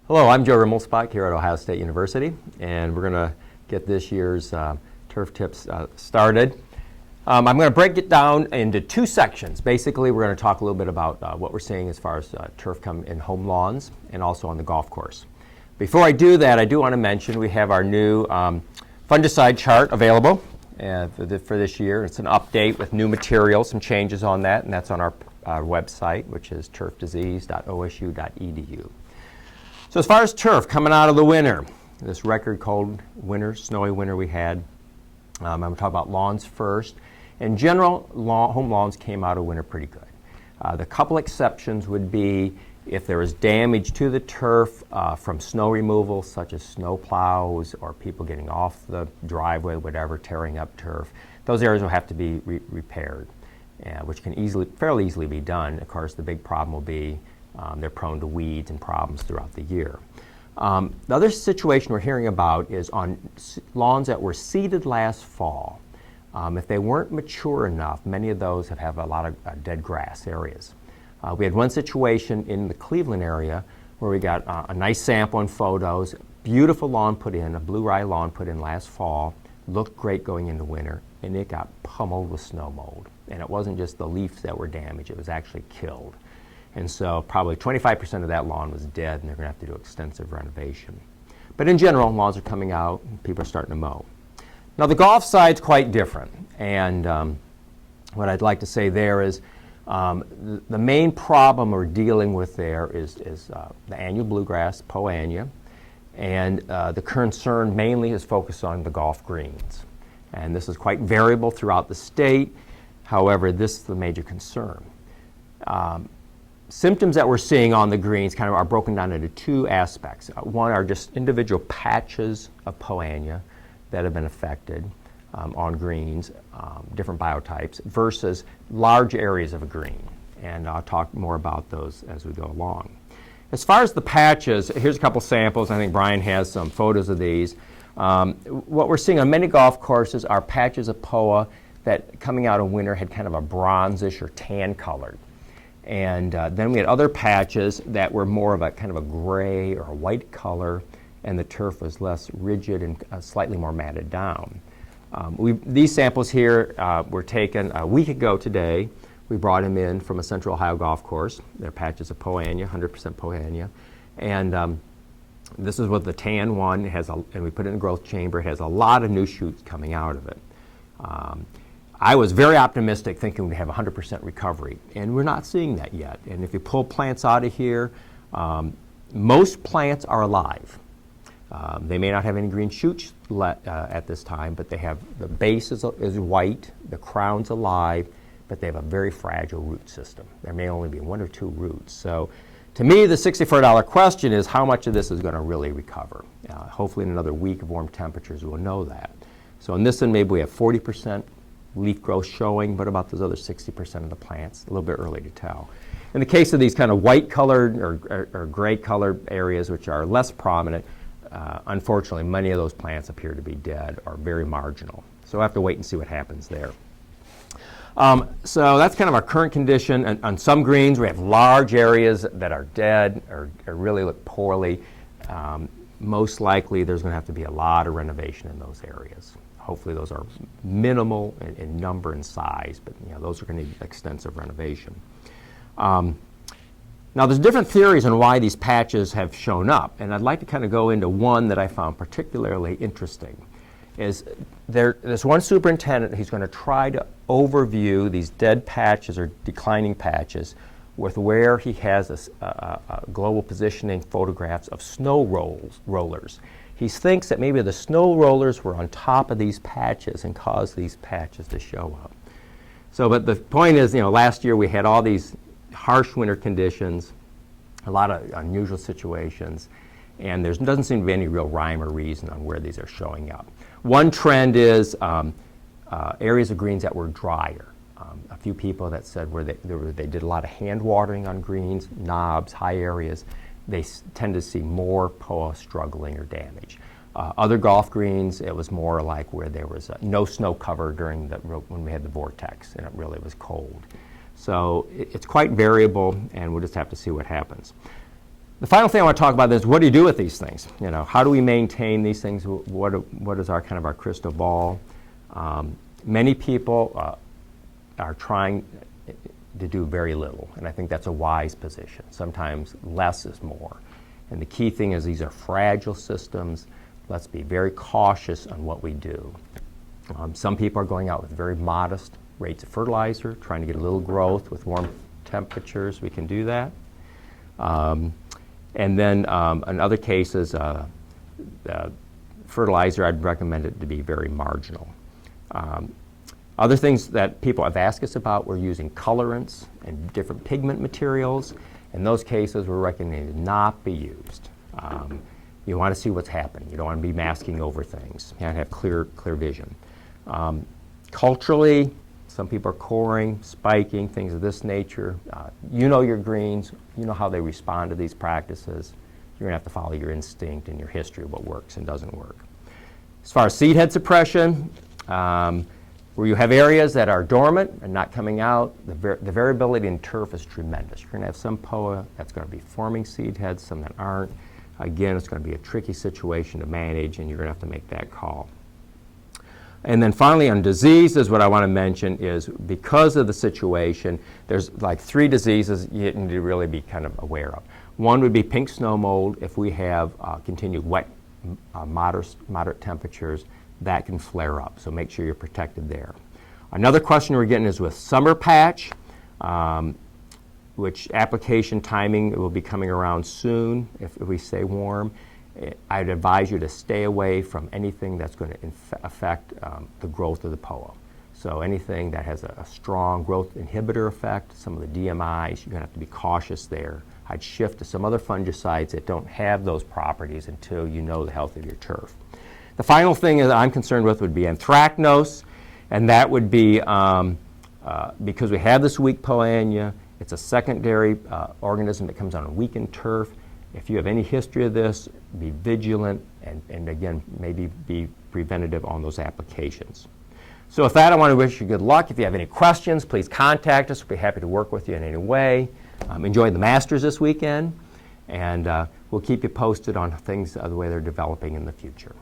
Hello, I'm Joe Rimelspach here at Ohio State University, and we're going to get this year's turf tips started. I'm going to break it down into two sections. Basically, we're going to talk a little bit about what we're seeing as far as turf come in home lawns and also on the golf course. Before I do that, I do want to mention we have our new fungicide chart available for this year. It's an update with new materials, some changes on that, and that's on our website, which is turfdisease.osu.edu. So as far as turf coming out of the winter, this record cold winter, snowy winter we had, I'm going to talk about lawns first. In general, home lawns came out of winter pretty good. The couple exceptions would be if there was damage to the turf from snow removal, such as snow plows or people getting off the driveway, whatever, tearing up turf. Those areas will have to be repaired, which can fairly easily be done. Of course, the big problem will be they're prone to weeds and problems throughout the year. The other situation we're hearing about is on lawns that were seeded last fall. If they weren't mature enough, many of those have a lot of dead grass areas. We had one situation in the Cleveland area where we got a nice sample in photos, beautiful lawn put in, a blue rye lawn put in last fall, looked great going into winter, and it got pummeled with snow mold. And it wasn't just the leaves that were damaged, it was actually killed. And so probably 25% of that lawn was dead, and they're going to have to do extensive renovation. But in general, lawns are coming out, and people are starting to mow. Now the golf side's quite different, and what I'd like to say there is the main problem we're dealing with there is the annual bluegrass, Poa annua, and the concern mainly is focused on the golf greens. And this is quite variable throughout the state. However, this is the major concern. Symptoms that we're seeing on the greens kind of are broken down into two aspects. One are just individual patches of Poa annua that have been affected on greens, different biotypes, versus large areas of a green. And I'll talk more about those as we go along. As far as the patches, here's a couple samples. I think Brian has some photos of these. What we're seeing on many golf courses are patches of Poa that coming out of winter had kind of a bronzish or tan colored. And then we had other patches that were more of a kind of a gray or a white color, and the turf was less rigid and slightly more matted down. These samples here were taken a week ago today. We brought them in from a Central Ohio golf course. They're patches of Poa annua, 100% Poa annua. And this is what the tan one has, and we put it in a growth chamber. It has a lot of new shoots coming out of it. I was very optimistic thinking we'd have 100% recovery, and we're not seeing that yet. And if you pull plants out of here, most plants are alive. They may not have any green shoots at this time, but they have the base is white, the crown's alive, but they have a very fragile root system. There may only be one or two roots. So to me, the $64 question is how much of this is going to really recover. Hopefully in another week of warm temperatures, we'll know that. So in this one, maybe we have 40% leaf growth showing, but about those other 60% of the plants, a little bit early to tell. In the case of these kind of white colored or gray colored areas, which are less prominent, unfortunately, many of those plants appear to be dead or very marginal. So we'll have to wait and see what happens there. So that's kind of our current condition. And on some greens, we have large areas that are dead or really look poorly. Most likely, there's going to have to be a lot of renovation in those areas. Hopefully those are minimal in number and size, but those are going to need extensive renovation. Now there's different theories on why these patches have shown up, and I'd like to kind of go into one that I found particularly interesting. There's one superintendent who's going to try to overview these dead patches or declining patches with where he has a global positioning photographs of snow rollers. He thinks that maybe the snow rollers were on top of these patches and caused these patches to show up. So, but the point is, last year we had all these harsh winter conditions, a lot of unusual situations, and there doesn't seem to be any real rhyme or reason on where these are showing up. One trend is areas of greens that were drier. A few people that said where they did a lot of hand watering on greens, knobs, high areas, they tend to see more Poa struggling or damage. Other golf greens, it was more like where there was no snow cover during when we had the vortex and it really was cold. So it's quite variable, and we'll just have to see what happens. The final thing I want to talk about is what do you do with these things? You know, how do we maintain these things? What is our kind of our crystal ball? Many people are trying to do very little, and I think that's a wise position. Sometimes less is more. And the key thing is these are fragile systems. Let's be very cautious on what we do. Some people are going out with very modest rates of fertilizer, trying to get a little growth with warm temperatures. We can do that. And then in other cases, fertilizer, I'd recommend it to be very marginal. Other things that people have asked us about, we're using colorants and different pigment materials. In those cases, we're recommending to not be used. You want to see what's happening. You don't want to be masking over things. You have to have clear vision. Culturally, some people are coring, spiking, things of this nature. You know your greens. You know how they respond to these practices. You're going to have to follow your instinct and your history of what works and doesn't work. As far as seed head suppression, where you have areas that are dormant and not coming out, the variability in turf is tremendous. You're going to have some POA that's going to be forming seed heads, some that aren't. Again, it's going to be a tricky situation to manage, and you're going to have to make that call. And then finally, on diseases, what I want to mention is because of the situation, there's like 3 diseases you need to really be kind of aware of. One would be pink snow mold. If we have continued wet, moderate temperatures, that can flare up, so make sure you're protected there. Another question we're getting is with summer patch, which application timing will be coming around soon if we stay warm. I'd advise you to stay away from anything that's going to affect the growth of the POA. So anything that has a strong growth inhibitor effect, some of the DMIs, you're going to have to be cautious there. I'd shift to some other fungicides that don't have those properties until you know the health of your turf. The final thing that I'm concerned with would be anthracnose, and that would be because we have this weak poania, it's a secondary organism that comes on a weakened turf. If you have any history of this, be vigilant and again, maybe be preventative on those applications. So with that, I want to wish you good luck. If you have any questions, please contact us. We'll be happy to work with you in any way. Enjoy the Masters this weekend, and we'll keep you posted on things the way they're developing in the future.